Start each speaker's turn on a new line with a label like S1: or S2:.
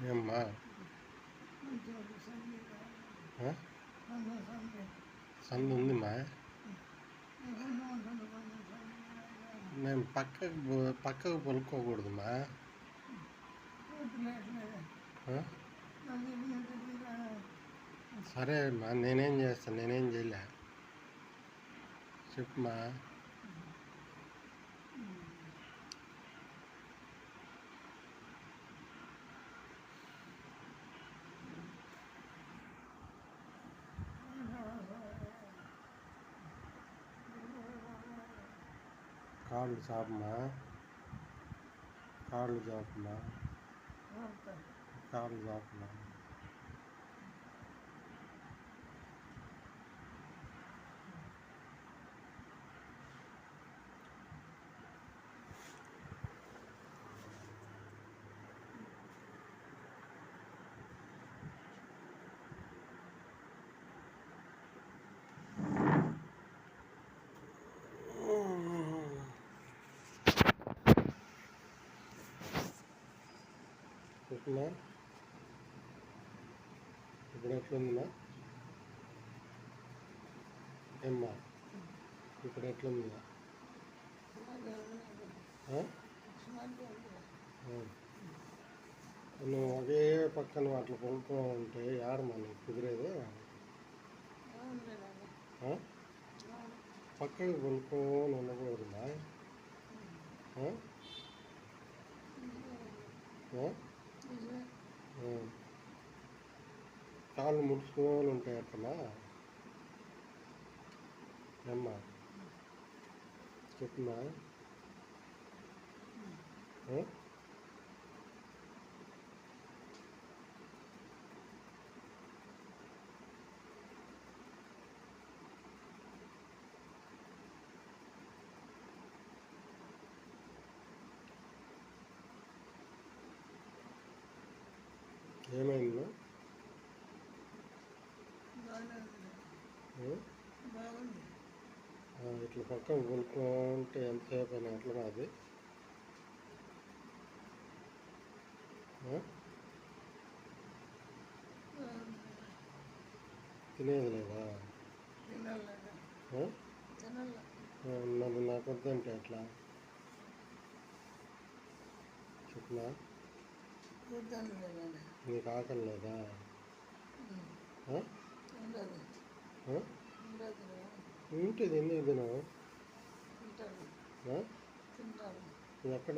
S1: ఏమ్మా సందు ఉందిమ్మా? నేను పక్కకు పలుకోకూడదుమా? సరే అమ్మా, నేనేం చేస్తాను? నేనేం చేయలే, చెప్పమ్మా. కాళ్ళు చాపమ్మా, కాళ్ళు చాపమ్మా, కాళ్ళు చాపమ్మా. చెప్పమ్మా, ఇప్పుడు ఎట్లుందిమా? ఏమ్మా, ఇప్పుడు ఎట్లుందిమా? నువ్వు ఒకే పక్కన అట్లా పడుకో ఉంటే యాడమ్మా నీకు కుదిరేది? పక్కకు పడుకోని ఉండకూడదుమా? కాళ్ళు ముడుచుకొని ఉంటాయి అట్లా. ఏమ్మా, చెప్పమ్మా. ఏమైంది? ఇట్లా పక్కన కొనుక్కుంటే ఎంతసేపు అయినా ఎట్లా అది? తినేది లేదా? మరి నాకు వద్దంటే ఎట్లా చెప్పనా? నీకు ఆకలి లేదా? ఉంటుంది, ఎందుకు తినవు? ఎక్కడ